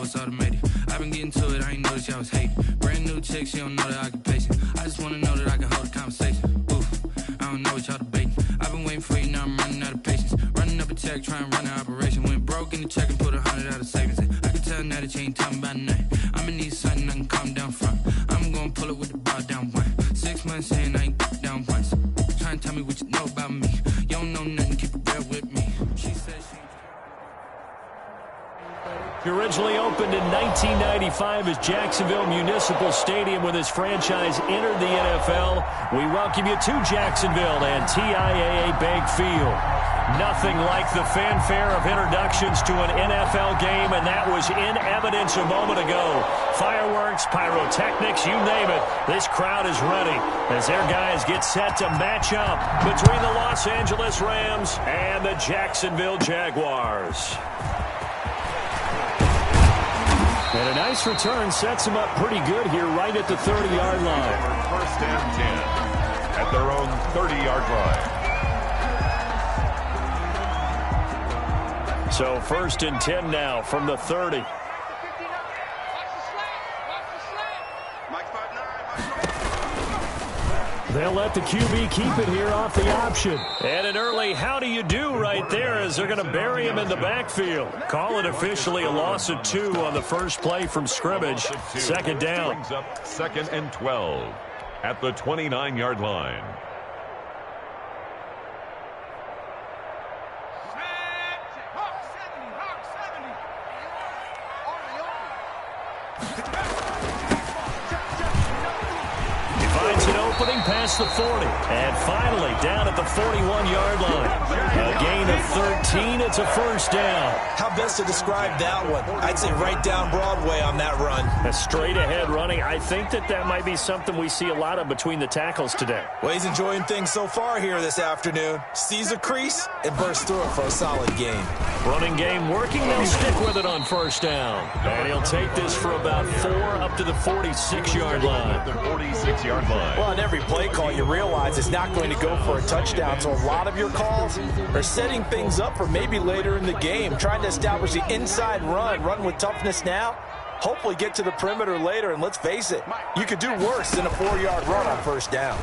it's automated. I've been getting to it, I ain't noticed y'all was hating. Brand new chick, she don't know that occupation. I just wanna know that I can hold a conversation. Oof, I don't know what y'all debating. I've been waiting for you, now I'm running out of patience. Running up a check, trying to run an operation. Went broke in the check and put 100 out of savings. I can tell now that you ain't talking about nothing. I'ma need something I can calm down from. I'm gonna pull it with the bar down one. 6 months saying I ain't down once. Trying to tell me what you know about me. You don't know nothing, keep it real with me. She said she... Originally opened in 1995 as Jacksonville Municipal Stadium when this franchise entered the NFL. We welcome you to Jacksonville and TIAA Bank Field. Nothing like the fanfare of introductions to an NFL game, and that was in evidence a moment ago. Fireworks, pyrotechnics, you name it. This crowd is ready as their guys get set to match up between the Los Angeles Rams and the Jacksonville Jaguars. And a nice return sets them up pretty good here right at the 30-yard line. First and 10 at their own 30-yard line. So first and 10 now from the 30. They'll let the QB keep it here off the option. And an early how do you do right there as they're going to bury him in the backfield. Call it officially a loss of 2 on the first play from scrimmage. Second down. Brings up 2nd and 12 at the 29-yard line. Opening past the 40. And finally down at the 41-yard line. A gain of 13. It's a first down. How best to describe that one? I'd say right down Broadway on that run. A straight ahead running. I think that might be something we see a lot of between the tackles today. Well, he's enjoying things so far here this afternoon. Sees a crease and bursts through it for a solid gain. Running game working. They'll stick with it on first down. And he'll take this for about 4 up to the 46-yard line. The 46-yard line. Well, on every play call, you realize it's not going to go for a touchdown. So a lot of your calls are setting things up for maybe later in the game, trying to establish the inside run with toughness now, hopefully get to the perimeter later. And let's face it, you could do worse than a 4-yard run on first down.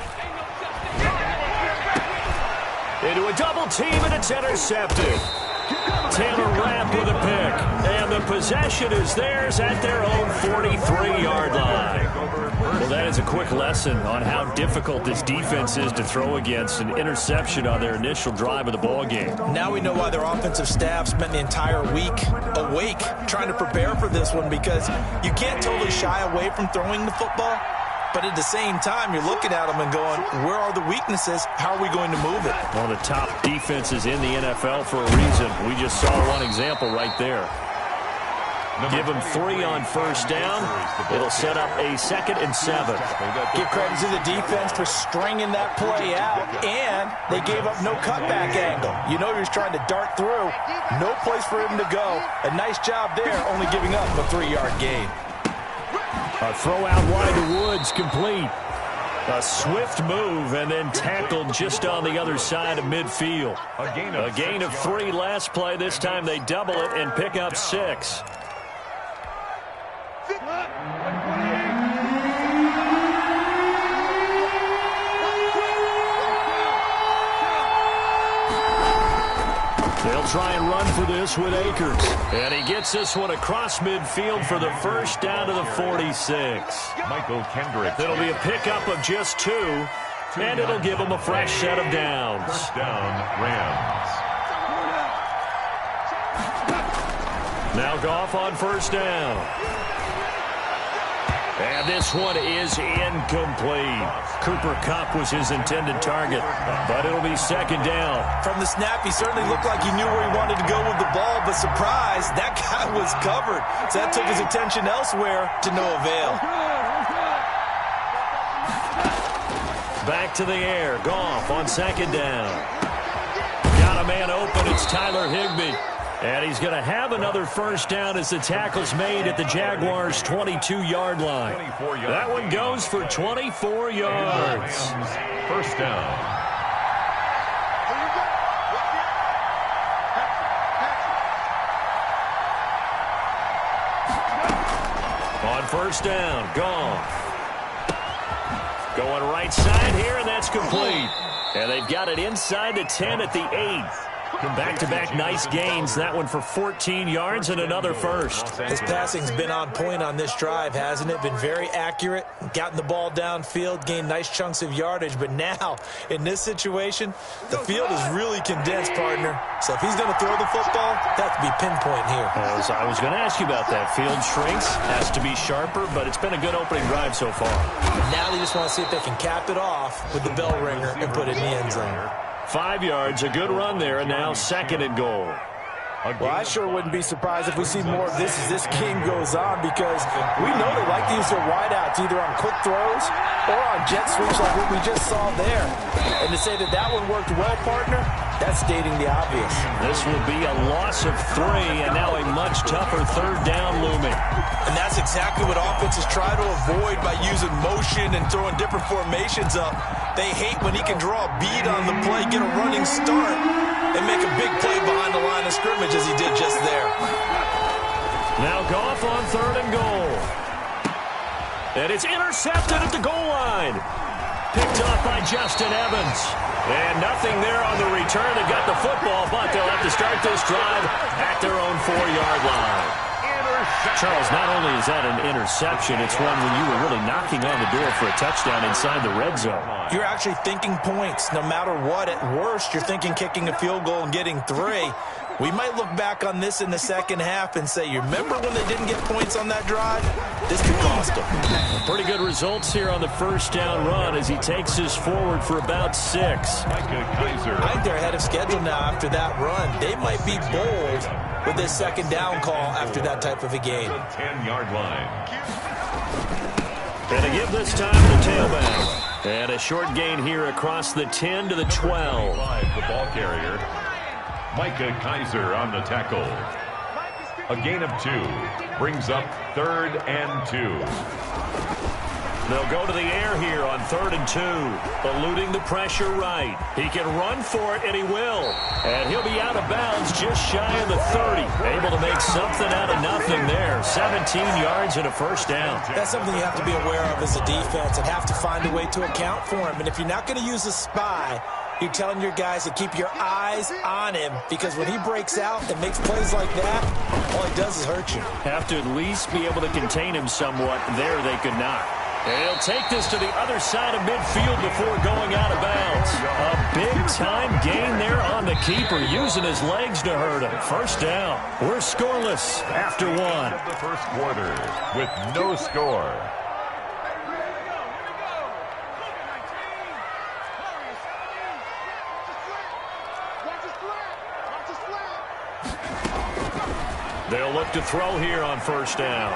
Into a double team, and it's intercepted. Taylor Rapp with a pick, and the possession is theirs at their own 43-yard line. Well, that is a quick lesson on how difficult this defense is to throw against. An interception on their initial drive of the ball game. Now we know why their offensive staff spent the entire week awake trying to prepare for this one, because you can't totally shy away from throwing the football. But at the same time, you're looking at them and going, where are the weaknesses? How are we going to move it? One of the top defenses in the NFL for a reason. We just saw one example right there. Give them 3 on first down. It'll set up a 2nd and 7. Give credit to the defense for stringing that play out, and they gave up no cutback angle. You know he was trying to dart through. No place for him to go. A nice job there, only giving up a 3-yard gain. A throw out wide to Woods, complete. A swift move and then tackled just on the other side of midfield. A gain of 3 last play. This time they double it and pick up 6. They'll try and run for this with Akers. And he gets this one across midfield for the first down to the 46. Michael Kendrick. It'll be a pickup of just 2, and it'll give them a fresh set of downs. First down, Rams. Now Goff on first down. And this one is incomplete. Cooper Kupp was his intended target, but it'll be second down. From the snap, he certainly looked like he knew where he wanted to go with the ball, but surprise, that guy was covered. So that took his attention elsewhere to no avail. Back to the air. Goff on second down. Got a man open. It's Tyler Higbee. And he's going to have another first down as the tackle's made at the Jaguars' 22-yard line. That one goes for 24 yards. First down. On first down, Goff. Going right side here, and that's complete. And they've got it inside the 10 at the 8. Back-to-back nice gains. That one for 14 yards and another first. His passing's been on point on this drive, hasn't it? Been very accurate, gotten the ball downfield, gained nice chunks of yardage. But now, in this situation, the field is really condensed, partner. So if he's going to throw the football, that has to be pinpoint here. As I was going to ask you about that. Field shrinks, has to be sharper, but it's been a good opening drive so far. Now they just want to see if they can cap it off with the bell ringer and put it in the end zone. 5 yards, a good run there, and now 2nd and goal. Well, I sure wouldn't be surprised if we see more of this as this game goes on, because we know they like to use their wideouts either on quick throws or on jet sweeps like what we just saw there. And to say that that one worked well, partner, that's stating the obvious. This will be a loss of 3, and now a much tougher 3rd down looming. And that's exactly what offenses try to avoid by using motion and throwing different formations up. They hate when he can draw a bead on the play, get a running start, and make a big play behind the line of scrimmage as he did just there. Now Goff on 3rd and goal. And it's intercepted at the goal line. Picked off by Justin Evans. And nothing there on the return. They got the football, but they'll have to start this drive at their own 4-yard line. Charles, not only is that an interception, it's one when you were really knocking on the door for a touchdown inside the red zone. You're actually thinking points. No matter what, at worst, you're thinking kicking a field goal and getting 3. We might look back on this in the second half and say, you remember when they didn't get points on that drive? This could cost them. Pretty good results here on the first down run as he takes us forward for about 6. I think they're ahead of schedule now after that run. They might be bold with this 2nd down call after that type of a game. 10-yard line. And to give this time to the tailback. And a short gain here across the 10 to the 12. The ball carrier, Micah Kaiser on the tackle. A gain of 2 brings up 3rd and 2. They'll go to the air here on 3rd and 2, eluding the pressure right. He can run for it, and he will. And he'll be out of bounds just shy of the 30. Able to make something out of nothing there. 17 yards and a first down. That's something you have to be aware of as a defense and have to find a way to account for him. And if you're not going to use a spy, you're telling your guys to keep your eyes on him, because when he breaks out and makes plays like that, all he does is hurt you. Have to at least be able to contain him somewhat. There they could not. And he'll take this to the other side of midfield before going out of bounds. A big-time gain there on the keeper, using his legs to hurt him. First down. We're scoreless after 1. The first quarter with no score. They'll look to throw here on first down.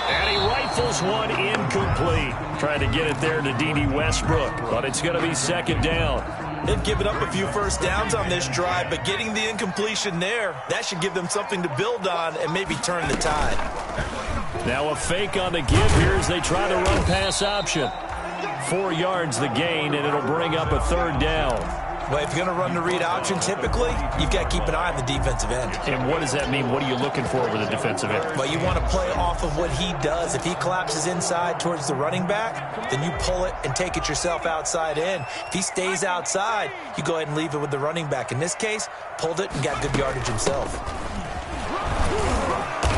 And he rifles one incomplete. Trying to get it there to D.D. Westbrook, but it's going to be 2nd down. They've given up a few first downs on this drive, but getting the incompletion there, that should give them something to build on and maybe turn the tide. Now a fake on the give here as they try the run pass option. 4 yards the gain, and it'll bring up a 3rd down. Well, if you're going to run the read option, typically, you've got to keep an eye on the defensive end. And what does that mean? What are you looking for with a defensive end? Well, you want to play off of what he does. If he collapses inside towards the running back, then you pull it and take it yourself outside in. If he stays outside, you go ahead and leave it with the running back. In this case, pulled it and got good yardage himself.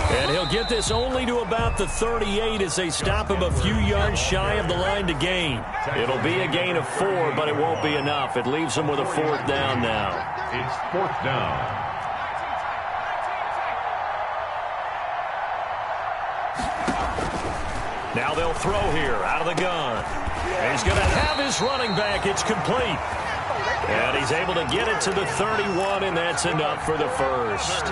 And he'll get this only to about the 38 as they stop him a few yards shy of the line to gain. It'll be a gain of 4, but it won't be enough. It leaves him with a 4th down now. It's 4th down. Now they'll throw here out of the gun. And he's going to have his running back. It's complete. And he's able to get it to the 31, and that's enough for the first.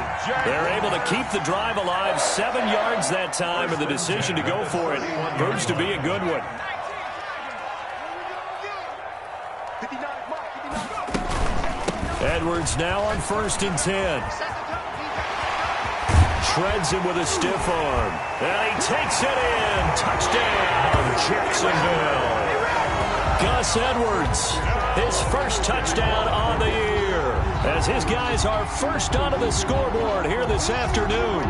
They're able to keep the drive alive, 7 yards that time, and the decision to go for it proves to be a good one. Edwards now on 1st and 10. Shreds him with a stiff arm. And he takes it in. Touchdown, Jacksonville. Gus Edwards, his first touchdown on the year. as his guys are first onto the scoreboard here this afternoon.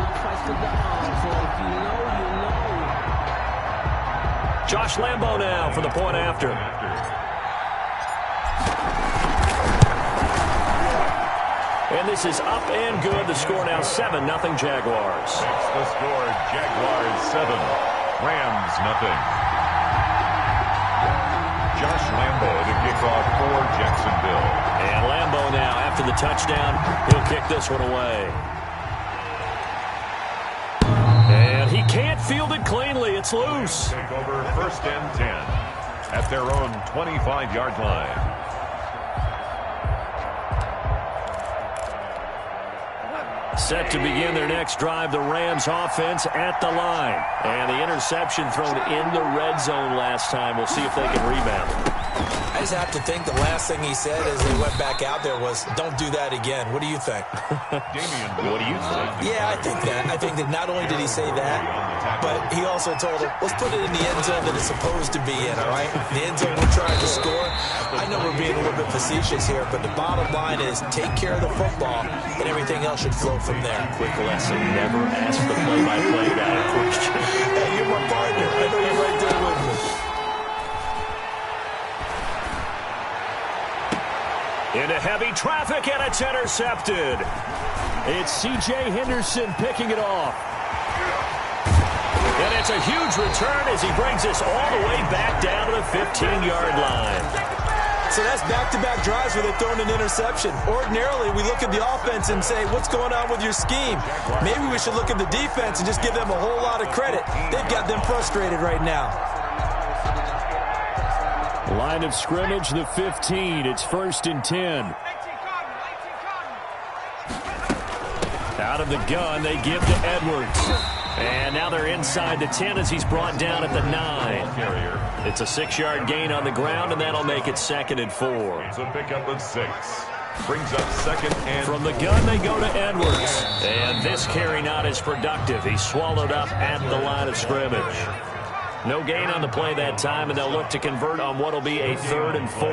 Josh Lambo now for the point after. And this is up and good. The score now 7-0 Jaguars. That's the score, Jaguars 7, Rams nothing. Josh Lambo to kick off for Jacksonville. And Lambo now, after the touchdown, he'll kick this one away. And he can't field it cleanly. It's loose. Take over 1st and 10 at their own 25-yard line. Set to begin their next drive, the Rams offense at the line. And the interception thrown in the red zone last time. We'll see if they can rebound. I just have to think the last thing he said as they went back out there was, don't do that again. What do you think? Damian, what do you think? Yeah, I think that. I think that not only did he say that, but he also told him, let's put it in the end zone that it's supposed to be in, all right? The end zone we're trying to score. I know we're being a little bit facetious here, but the bottom line is take care of the football, and everything else should flow from there. Quick lesson, never ask the play-by-play guy a question. Hey, you're my partner. I know you're right there with me. Into heavy traffic, and it's intercepted. It's C.J. Henderson picking it off. And it's a huge return as he brings this all the way back down to the 15-yard line. So that's back-to-back drives where they're throwing an interception. Ordinarily, we look at the offense and say, what's going on with your scheme? Maybe we should look at the defense and just give them a whole lot of credit. They've got them frustrated right now. Line of scrimmage, the 15. It's 1st and 10. Out of the gun, they give to Edwards. And now they're inside the 10 as he's brought down at the 9. It's a 6-yard gain on the ground, and that'll make it 2nd and 4. It's a pickup of 6. Brings up 2nd and From the gun, they go to Edwards. And this carry not as productive. He's swallowed up at the line of scrimmage. No gain on the play that time, and they'll look to convert on what will be a 3rd and 4.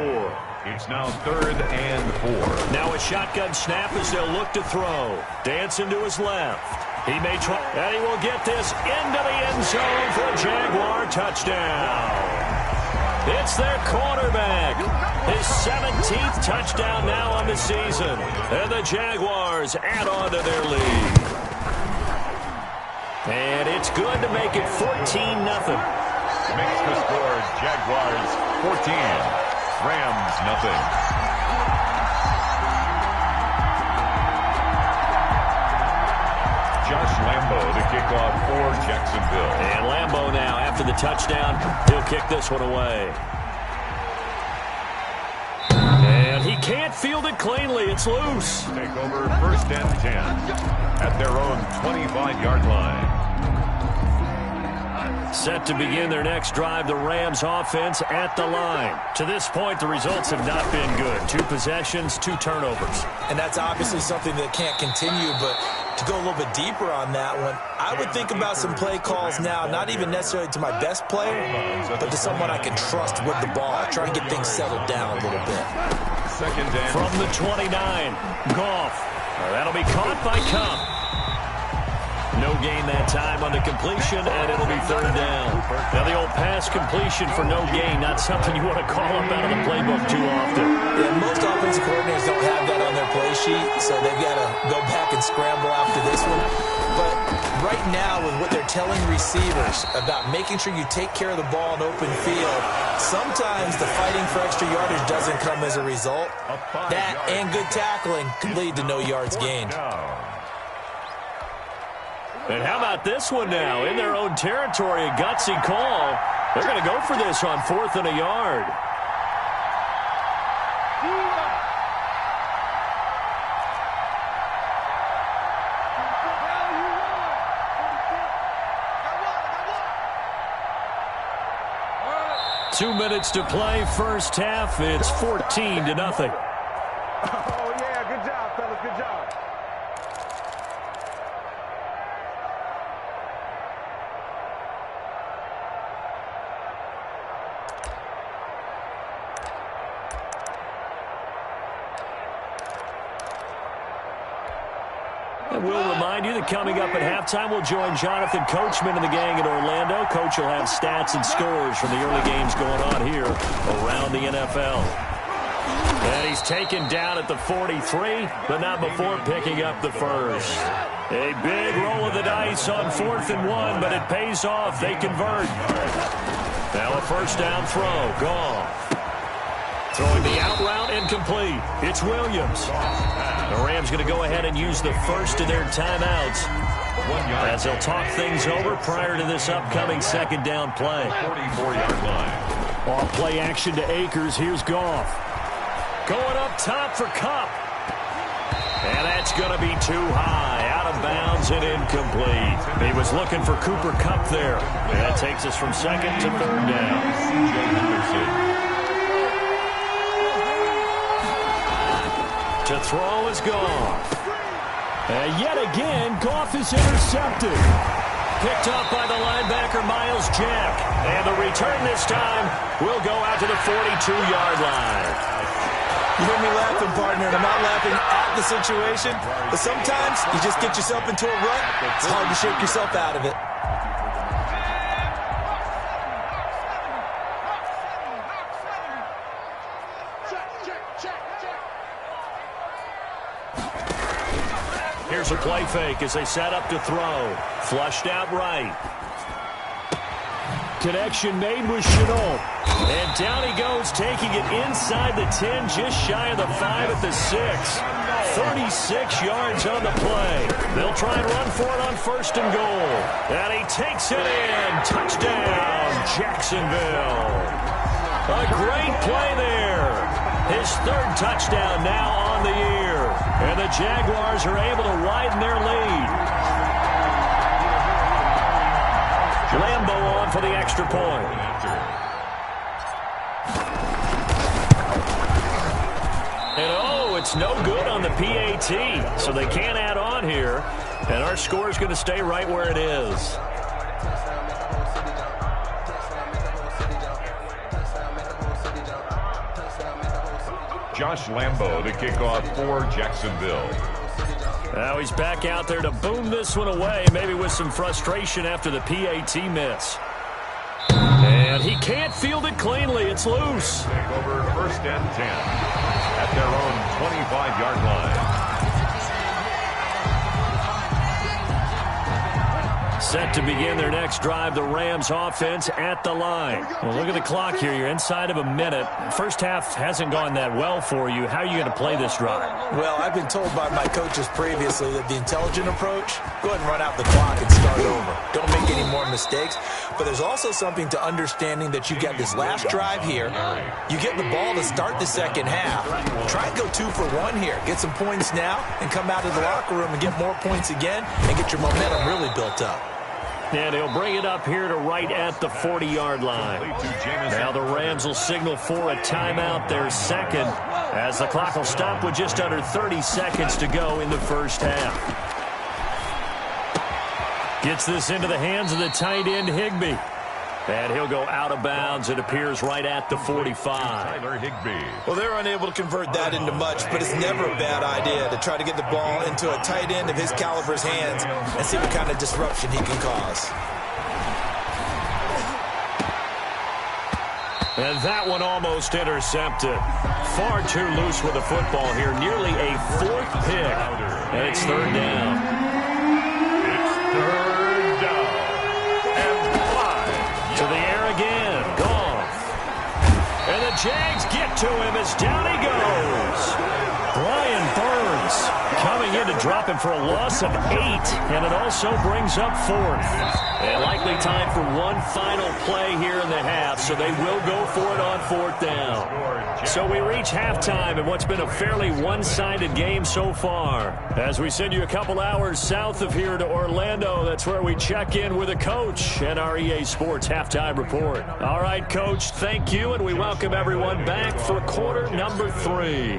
It's now 3rd and 4. Now a shotgun snap as they'll look to throw. Dancing to his left. He may try, and he will get this into the end zone for a Jaguar touchdown. It's their quarterback. His 17th touchdown now on the season. And the Jaguars add on to their lead. And it's good to make it 14-0. Makes the score Jaguars 14, Rams nothing. Josh Lambo to kick off for Jacksonville. And Lambo now, after the touchdown, he'll kick this one away. And he can't field it cleanly. It's loose. Take over 1st and 10 at their own 25-yard line. Set to begin their next drive, the Rams offense at the line. To this point, the results have not been good. 2 possessions, 2 turnovers. And that's obviously something that can't continue, but to go a little bit deeper on that one, I would think about some play calls now, not even necessarily to my best player, but to someone I can trust with the ball. Try and get things settled down a little bit. 2nd and from the 29, Goff. That'll be caught by Cup. No gain that time on the completion, and it'll be 3rd down. Now the old pass completion for no gain, not something you want to call up out of the playbook too often. Yeah, most offensive coordinators don't have that on their play sheet, so they've got to go back and scramble after this one. But right now, with what they're telling receivers about making sure you take care of the ball in open field, sometimes the fighting for extra yardage doesn't come as a result. That and good tackling could lead to no yards gained. And how about this one now? In their own territory, a gutsy call. They're going to go for this on 4th and a yard. Two minutes to play, first half. It's 14-0. Oh, yeah, good job, fellas, good job. And we'll remind you that coming up at halftime, we'll join Jonathan Coachman and the gang in Orlando. Coach will have stats and scores from the early games going on here around the NFL. And he's taken down at the 43, but not before picking up the first. A big roll of the dice on 4th and 1, but it pays off. They convert. Now a first down throw. Goff. Throwing the out route incomplete. It's Williams. The Rams going to go ahead and use the first of their timeouts as they'll talk things over prior to this upcoming second down play. 44-yard line. Off play action to Akers. Here's Goff. Going up top for Kupp. And that's going to be too high. Out of bounds and incomplete. He was looking for Cooper Kupp there. And that takes us from second to third down. To throw is Goff. And yet again, Goff is intercepted. Picked up by the linebacker, Miles Jack. And the return this time will go out to the 42-yard line. You hear me laughing, partner, and I'm not laughing at the situation, but sometimes you just get yourself into a rut. It's hard to shake yourself out of it. Here's a play fake as they set up to throw. Flushed out right. Connection made with Chenault. And down he goes, taking it inside the 10, just shy of the 5 at the 6. 36 yards on the play. They'll try and run for it on 1st and goal. And he takes it in. Touchdown, Jacksonville. A great play there. His 3rd touchdown now on the year. And the Jaguars are able to widen their lead. Lambo on for the extra point. And oh, it's no good on the PAT, so they can't add on here. And our score is going to stay right where it is. Josh Lambo to kick off for Jacksonville. Now he's back out there to boom this one away, maybe with some frustration after the PAT miss. And he can't field it cleanly. It's loose. Take over 1st and 10 at their own 25-yard line. Set to begin their next drive, the Rams offense at the line. Well, look at the clock here. You're inside of a minute. First half hasn't gone that well for you. How are you going to play this drive? Well, I've been told by my coaches previously that the intelligent approach, go ahead and run out the clock and start over. Don't make any more mistakes. But there's also something to understanding that you get this last drive here. You get the ball to start the second half. Try and go 2 for 1 here. Get some points now and come out of the locker room and get more points again and get your momentum really built up. And he'll bring it up here to right at the 40-yard line. Now the Rams will signal for a timeout, their second, as the clock will stop with just under 30 seconds to go in the first half. Gets this into the hands of the tight end, Higbee. And he'll go out of bounds. It appears right at the 45. Well, they're unable to convert that into much, but it's never a bad idea to try to get the ball into a tight end of his caliber's hands and see what kind of disruption he can cause. And that one almost intercepted. Far too loose with the football here. Nearly a 4th pick. And it's 3rd down. It's 3rd down. To the air again. Goff. And the Jags get to him as down he goes. Brian Burns coming in to drop him for a loss of 8. And it also brings up 4th. And likely time for one final play here in the half. So they will go for it on 4th down. So we reach halftime in what's been a fairly one-sided game so far. As we send you a couple hours south of here to Orlando, that's where we check in with a coach and our EA Sports halftime report. All right, Coach, thank you, and we welcome everyone back for quarter number 3.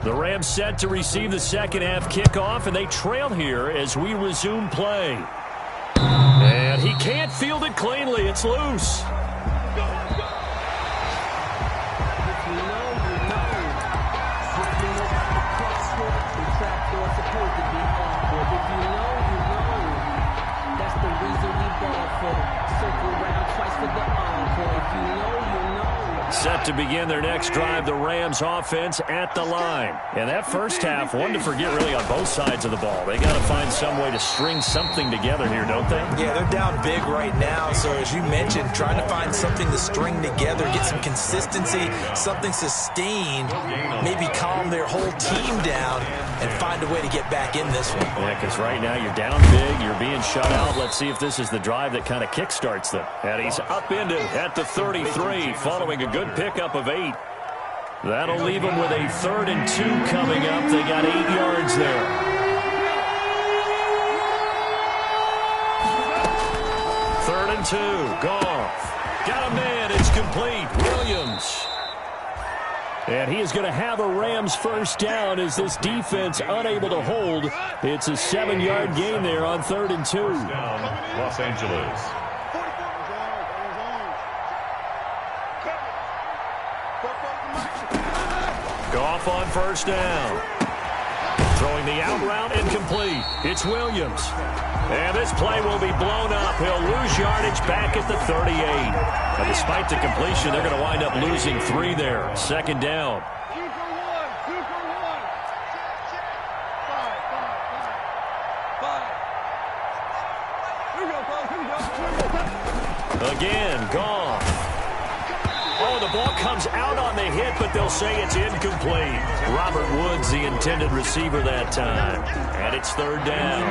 The Rams set to receive the second half kickoff, and they trail here as we resume play. And he can't field it cleanly. It's loose. Set to begin their next drive, the Rams offense at the line. And that first half, one to forget really on both sides of the ball. They got to find some way to string something together here, don't they? Yeah, they're down big right now. So as you mentioned, trying to find something to string together, get some consistency, something sustained, maybe calm their whole team down and find a way to get back in this one. Yeah, because right now you're down big, you're being shut out. Let's see if this is the drive that kind of kickstarts them. And he's upended at the 33 following a good pickup of 8. That'll leave them with a 3rd and 2 coming up. They got 8 yards there. 3rd and 2. Goff. Got a man. It's complete. Williams. And he is going to have a Rams first down as this defense unable to hold. It's a 7-yard gain there on 3rd and 2. First down, Los Angeles. Goff on first down. Throwing the out route incomplete. It's Williams. And this play will be blown up. He'll lose yardage back at the 38. But despite the completion, they're going to wind up losing 3 there. 2nd down. Again, Goff. Oh, the ball comes out on the hit, but they'll say it's incomplete. Robert Woods, the intended receiver that time. And it's 3rd down.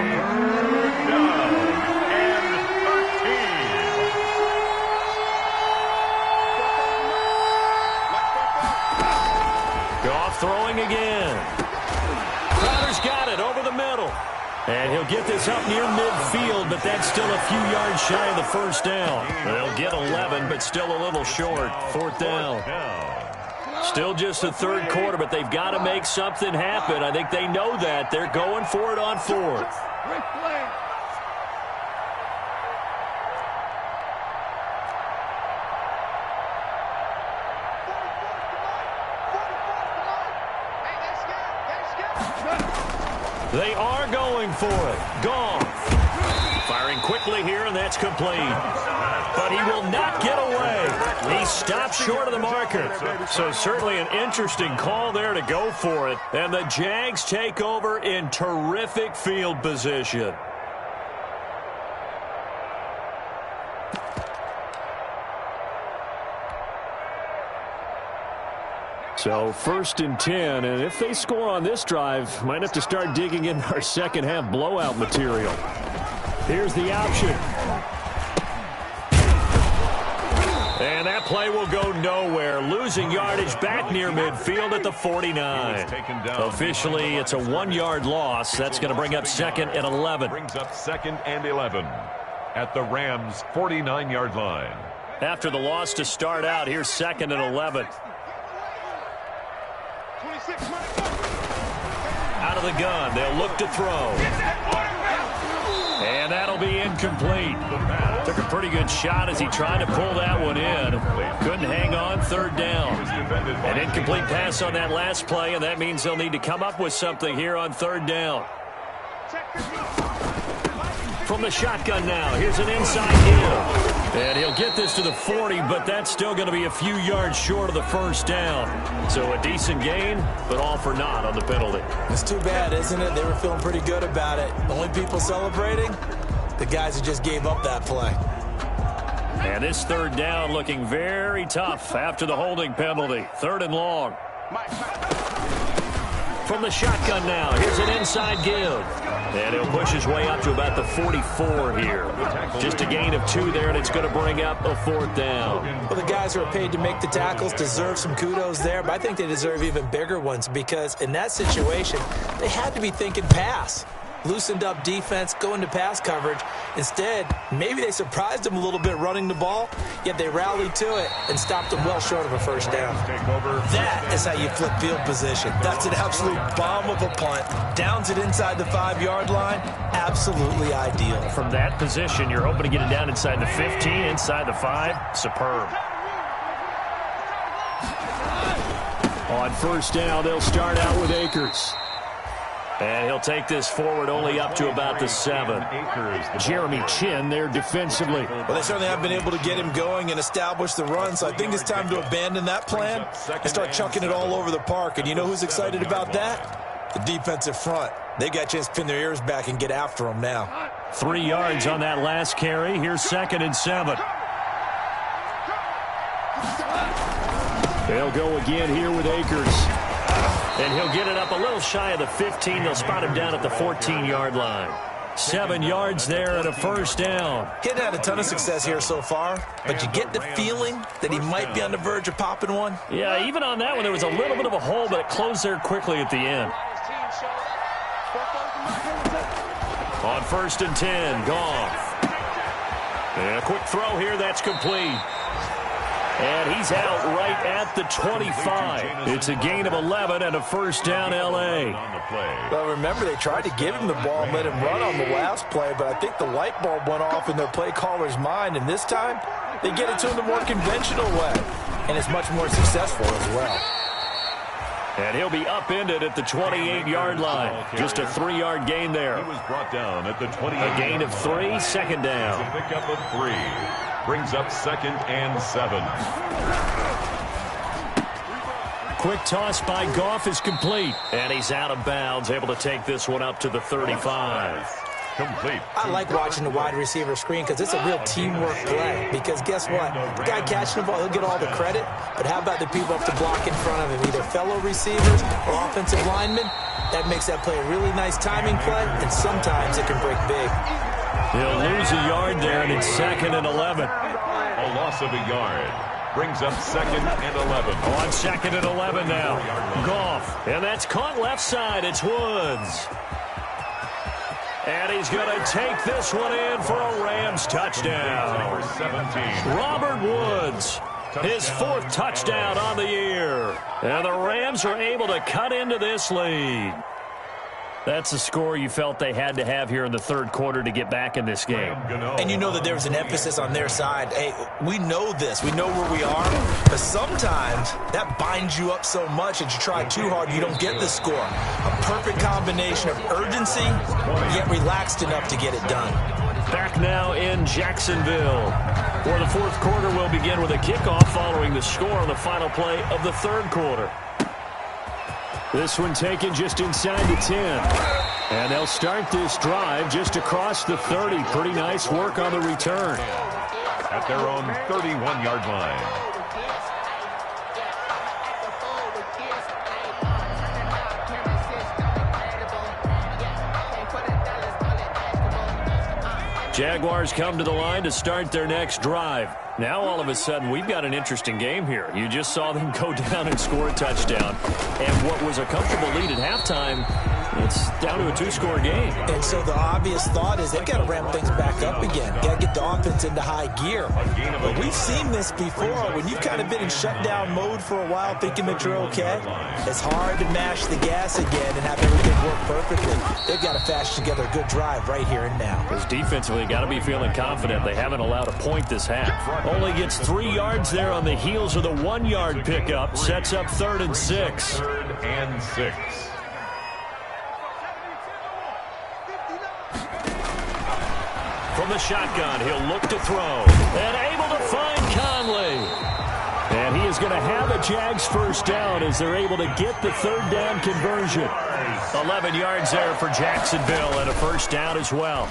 Goff throwing again. Crowder's got it over the middle. And he'll get this up near midfield, but that's still a few yards shy of the first down. They'll get 11, but still a little short. 4th down. Still just the 3rd quarter, but they've got to make something happen. I think they know that. They're going for it on 4th. They are going for it. Goff. Firing quickly here, and that's complete. But he will not get away. He stopped short of the marker. So certainly an interesting call there to go for it. And the Jags take over in terrific field position. So 1st and 10, and if they score on this drive, might have to start digging in our second half blowout material. Here's the option. And that play will go nowhere. Losing yardage back near midfield at the 49. Officially, it's a 1-yard loss. That's going to bring up 2nd and 11. Brings up 2nd and 11 at the Rams' 49-yard line. After the loss to start out, here's 2nd and 11. Out of the gun, they'll look to throw. And that'll be incomplete. Took a pretty good shot as he tried to pull that one in. Couldn't hang on. 3rd down. An incomplete pass on that last play, and that means they'll need to come up with something here on 3rd down. From the shotgun now, here's an inside give. And he'll get this to the 40, but that's still going to be a few yards short of the first down. So a decent gain, but all for naught on the penalty. It's too bad, isn't it? They were feeling pretty good about it. The only people celebrating, the guys who just gave up that play. And this 3rd down looking very tough after the holding penalty. 3rd and long. From the shotgun now, here's an inside give. And he'll push his way up to about the 44 here. Just a gain of 2 there, and it's going to bring up a 4th down. Well, the guys who are paid to make the tackles deserve some kudos there, but I think they deserve even bigger ones because in that situation, they had to be thinking pass. Loosened up defense, going to pass coverage. Instead, maybe they surprised them a little bit running the ball, yet they rallied to it and stopped them well short of a first down. That is how you flip field position. That's an absolute bomb of a punt. Downs it inside the 5-yard line. Absolutely ideal. From that position, you're hoping to get it down inside the 15, inside the 5. Superb. On first down, they'll start out with Akers. And he'll take this forward only up to about the 7. Jeremy Chin there defensively. Well, they certainly have been able to get him going and establish the run, so I think it's time to abandon that plan and start chucking it all over the park. And you know who's excited about that? The defensive front. They got a chance to pin their ears back and get after him now. 3 yards on that last carry. Here's 2nd and 7. They'll go again here with Akers. And he'll get it up a little shy of the 15. They'll spot him down at the 14-yard line. 7 yards there and a first down. He hadn't had a ton of success here so far, but you get the feeling that he might be on the verge of popping one. Yeah, even on that one, there was a little bit of a hole, but it closed there quickly at the end. On 1st and 10, Goff. And a quick throw here, that's complete. And he's out right at the 25. It's a gain of 11 and a first down, L.A. Well, remember, they tried to give him the ball and let him run on the last play, but I think the light bulb went off in their play caller's mind, and this time they get it to him the more conventional way, and it's much more successful as well. And he'll be upended at the 28-yard line. Just a 3-yard gain there. He was brought down at the 28. A gain of 3, second down. A pickup of 3. Brings up 2nd and 7. Quick toss by Goff is complete. And he's out of bounds, able to take this one up to the 35. Complete. I like watching the wide receiver screen because it's a real teamwork play. Because guess what? The guy catching the ball, he'll get all the credit. But how about the people up to block in front of him, either fellow receivers or offensive linemen? That makes that play a really nice timing play, and sometimes it can break big. He'll lose a yard there, and it's 2nd and 11. A loss of a yard. Brings up 2nd and 11. On 2nd and 11 now. Goff. And that's caught left side. It's Woods. And he's going to take this one in for a Rams touchdown. Number 17. Robert Woods. His 4th touchdown on the year. And the Rams are able to cut into this lead. That's the score you felt they had to have here in the 3rd quarter to get back in this game. And you know that there was an emphasis on their side. Hey, we know this. We know where we are. But sometimes that binds you up so much that you try too hard, you don't get the score. A perfect combination of urgency, yet relaxed enough to get it done. Back now in Jacksonville. For the 4th quarter, we'll begin with a kickoff following the score on the final play of the 3rd quarter. This one taken just inside the 10. And they'll start this drive just across the 30. Pretty nice work on the return. At their own 31-yard line. Jaguars come to the line to start their next drive. Now, all of a sudden, we've got an interesting game here. You just saw them go down and score a touchdown. And what was a comfortable lead at halftime, it's down to a 2-score game. And so the obvious thought is they've got to ramp things back up again. Got to get the offense into high gear. But we've seen this before. When you've kind of been in shutdown mode for a while thinking that you're okay, it's hard to mash the gas again and have everything work perfectly. They've got to fashion together a good drive right here and now. Because defensively, got to be feeling confident. They haven't allowed a point this half. Only gets 3 yards there on the heels of the 1-yard pickup. Sets up 3rd and 6. 3rd and 6. From the shotgun, he'll look to throw. And able to find Conley. And he is going to have a Jags first down as they're able to get the 3rd down conversion. 11 yards there for Jacksonville and a first down as well.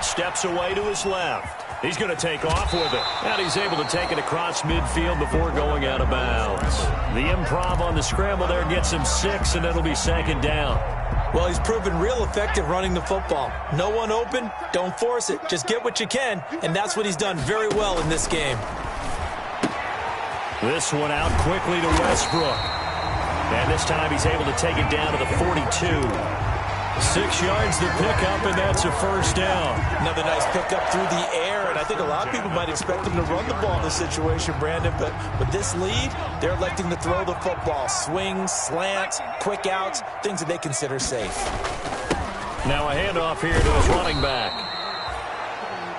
Steps away to his left. He's going to take off with it. And he's able to take it across midfield before going out of bounds. The improv on the scramble there gets him 6, and it'll be 2nd down. Well, he's proven real effective running the football. No one open, don't force it. Just get what you can, and that's what he's done very well in this game. This one out quickly to Westbrook. And this time he's able to take it down to the 42. 6 yards to pick up, and that's a first down. Another nice pickup through the air, and I think a lot of people might expect him to run the ball in this situation, Brandon, but with this lead, they're electing to throw the football. Swings, slants, quick outs, things that they consider safe. Now a handoff here to his running back.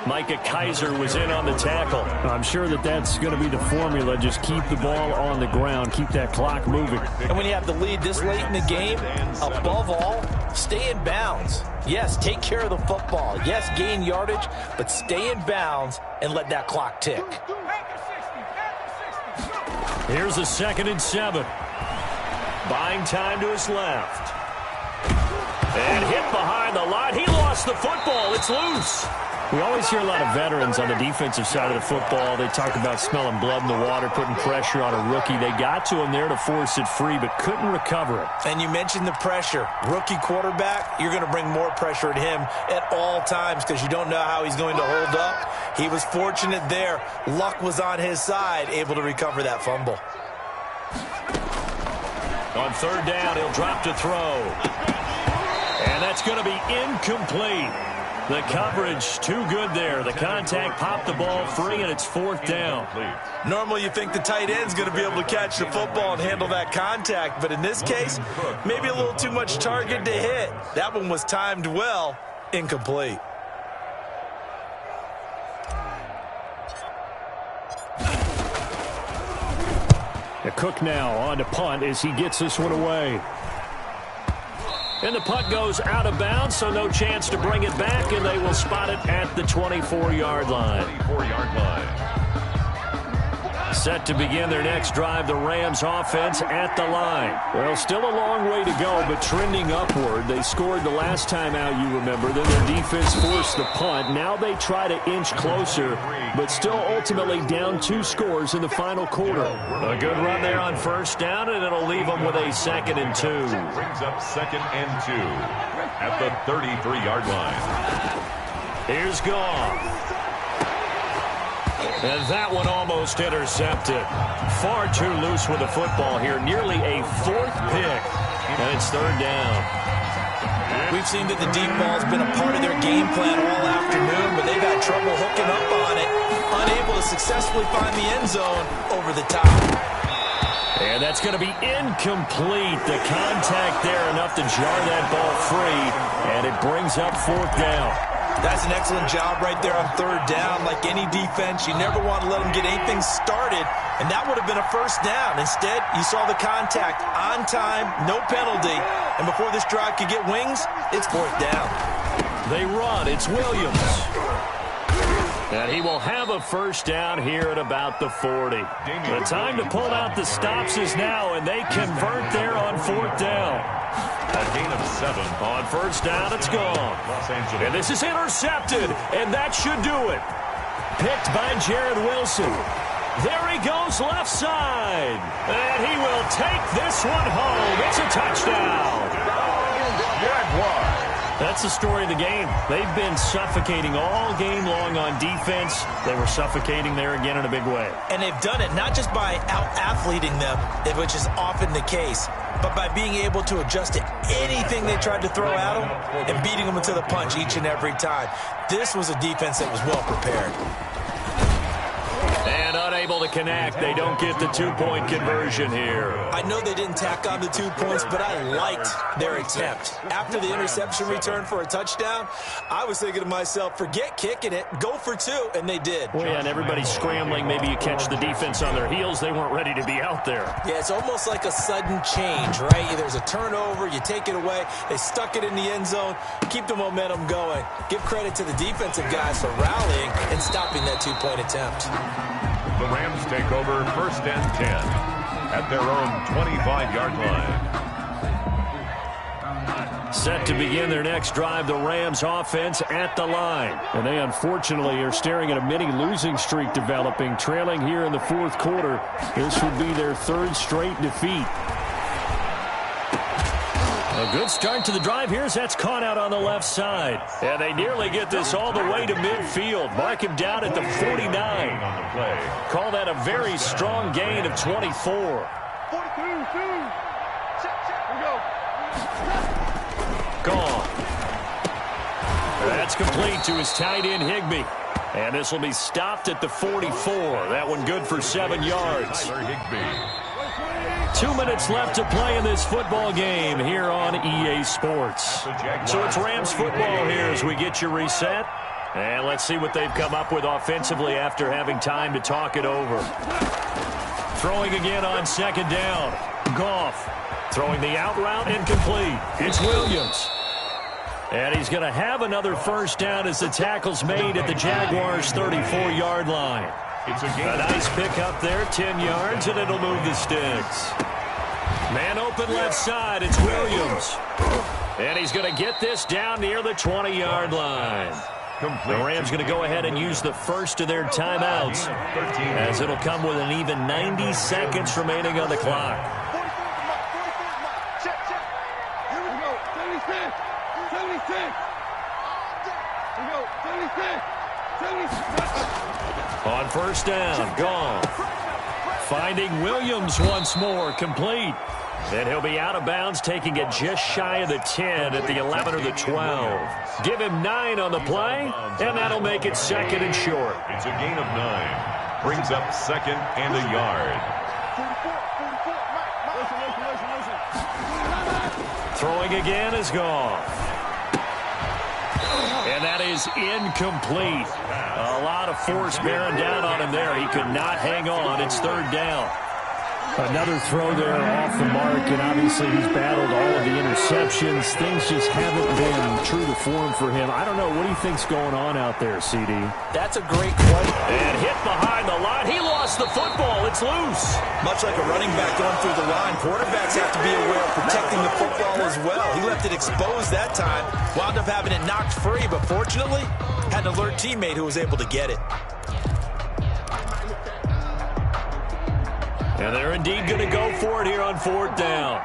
Micah Kaiser was in on the tackle. I'm sure that's going to be the formula. Just keep the ball on the ground. Keep that clock moving. And when you have the lead this late in the game, above all, stay in bounds. Yes, take care of the football. Yes, gain yardage, but stay in bounds and let that clock tick. Here's a 2nd and 7. Buying time to his left. And hit behind the line. He lost the football. It's loose. We always hear a lot of veterans on the defensive side of the football. They talk about smelling blood in the water, putting pressure on a rookie. They got to him there to force it free, but couldn't recover it. And you mentioned the pressure. Rookie quarterback, you're going to bring more pressure at him at all times because you don't know how he's going to hold up. He was fortunate there. Luck was on his side, able to recover that fumble. On 3rd down, he'll drop to throw. And that's going to be incomplete. The coverage too good there. The contact popped the ball free, and it's 4th down. Normally you think the tight end's going to be able to catch the football and handle that contact, but in this case, maybe a little too much target to hit. That one was timed well, incomplete. Cook now on to punt as he gets this one away. And the punt goes out of bounds, so no chance to bring it back, and they will spot it at the 24-yard line. 24-yard line. Set to begin their next drive, the Rams offense at the line. Well, still a long way to go, but trending upward. They scored the last time out, you remember. Then their defense forced the punt. Now they try to inch closer, but still ultimately down 2 scores in the final quarter. A good run there on 1st down, and it'll leave them with a 2nd and 2. Brings up 2nd and 2 at the 33-yard line. Here's Goff. And that one almost intercepted. Far too loose with the football here. Nearly a 4th pick. And it's 3rd down. We've seen that the deep ball's been a part of their game plan all afternoon, but they've had trouble hooking up on it. Unable to successfully find the end zone over the top. And that's going to be incomplete. The contact there enough to jar that ball free. And it brings up 4th down. That's an excellent job right there on 3rd down. Like any defense, you never want to let them get anything started, and that would have been a 1st down. Instead, you saw the contact on time, no penalty, and before this drive could get wings, it's 4th down. They run. It's Williams. And he will have a 1st down here at about the 40. The time to pull out the stops is now, and they convert there on 4th down. A gain of 7. On 1st down, it's gone. And this is intercepted, and that should do it. Picked by Jared Wilson. There he goes left side. And he will take this one home. It's a touchdown. That's the story of the game. They've been suffocating all game long on defense. They were suffocating there again in a big way. And they've done it not just by out-athleting them, which is often the case, but by being able to adjust to anything they tried to throw at them and beating them into the punch each and every time. This was a defense that was well prepared. And unable to connect. They don't get the 2-point conversion here. I know they didn't tack on the 2 points, but I liked their attempt. After the interception return for a touchdown, I was thinking to myself, forget kicking it, go for 2, and they did. Well, yeah, and everybody's scrambling. Maybe you catch the defense on their heels. They weren't ready to be out there. Yeah, it's almost like a sudden change, right? There's a turnover, you take it away, they stuck it in the end zone, keep the momentum going. Give credit to the defensive guys for rallying and stopping that 2-point attempt. The Rams take over 1st and 10 at their own 25-yard line. Set to begin their next drive, the Rams offense at the line. And they unfortunately are staring at a mini losing streak developing, trailing here in the 4th quarter. This would be their 3rd straight defeat. A good start to the drive here as that's caught out on the left side. And they nearly get this all the way to midfield. Mark him down at the 49. Call that a very strong gain of 24. Gone. That's complete to his tight end, Higbee. And this will be stopped at the 44. That one good for 7 yards. 2 minutes left to play in this football game here on EA Sports. So it's Rams football here as we get you reset. And let's see what they've come up with offensively after having time to talk it over. Throwing again on second down. Goff throwing the out route incomplete. It's Williams. And he's going to have another first down as the tackle's made at the Jaguars' 34-yard line. It's a nice pick up there, 10 yards, and it'll move the sticks. Man open left side, it's Williams. And he's going to get this down near the 20-yard line. The Rams going to go ahead and use the first of their timeouts, as it'll come with an even 90 seconds remaining on the clock. On first down, Goff. Finding Williams once more, complete. And he'll be out of bounds, taking it just shy of the 10 at the 11 or the 12. Give him 9 on the play, and that'll make it second and short. It's a gain of 9. Brings up second and a yard. Throwing again is Goff. And that is incomplete. A lot of force bearing down on him there. He could not hang on. It's third down. Another throw there off the mark, and obviously he's battled all of the interceptions. Things just haven't been true to form for him. I don't know. What do you think's going on out there, CD? That's a great question. And hit behind the line. He lost the football. It's loose. Much like a running back going through the line, quarterbacks have to be aware of protecting the football as well. He left it exposed that time, wound up having it knocked free, but fortunately had an alert teammate who was able to get it. And they're indeed going to go for it here on fourth down.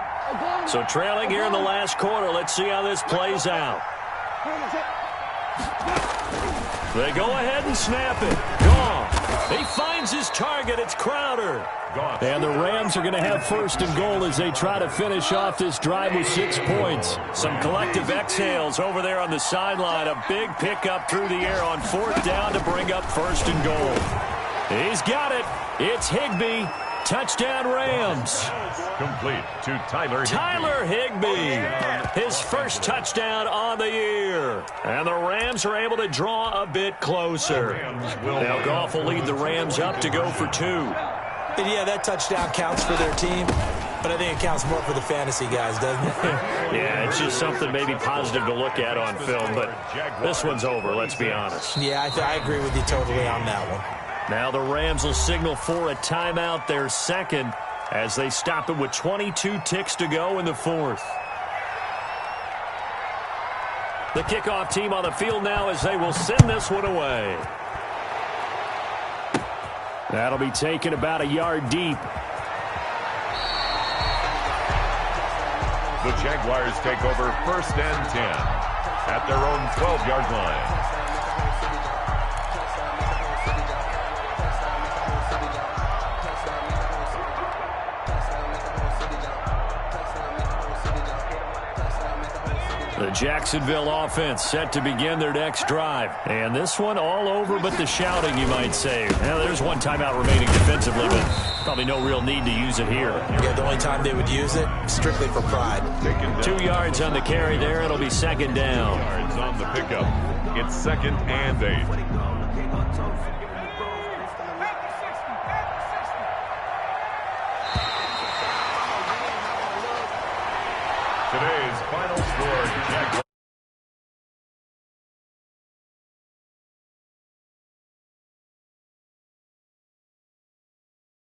So trailing here in the last quarter. Let's see how this plays out. They go ahead and snap it. Goff. He finds his target. It's Crowder. And the Rams are going to have first and goal as they try to finish off this drive with 6 points. Some collective exhales over there on the sideline. A big pickup through the air on fourth down to bring up first and goal. He's got it. It's Higbee. Touchdown Rams. Complete to Tyler Higbee. His first touchdown on the year. And the Rams are able to draw a bit closer. Now Goff will lead the Rams up to go for 2. And yeah, that touchdown counts for their team, but I think it counts more for the fantasy guys, doesn't it? Yeah, it's just something maybe positive to look at on film, but this one's over, let's be honest. Yeah, I agree with you totally on that one. Now the Rams will signal for a timeout, their second, as they stop it with 22 ticks to go in the fourth. The kickoff team on the field now as they will send this one away. That'll be taken about a yard deep. The Jaguars take over first and 10 at their own 12-yard line. The Jacksonville offense set to begin their next drive. And this one all over but the shouting, you might say. Now, there's one timeout remaining defensively, but probably no real need to use it here. Yeah, the only time they would use it, strictly for pride. 2 yards on the carry there. It'll be second down. Yards on the pickup. It's second and 8. Today's final score, Jaguars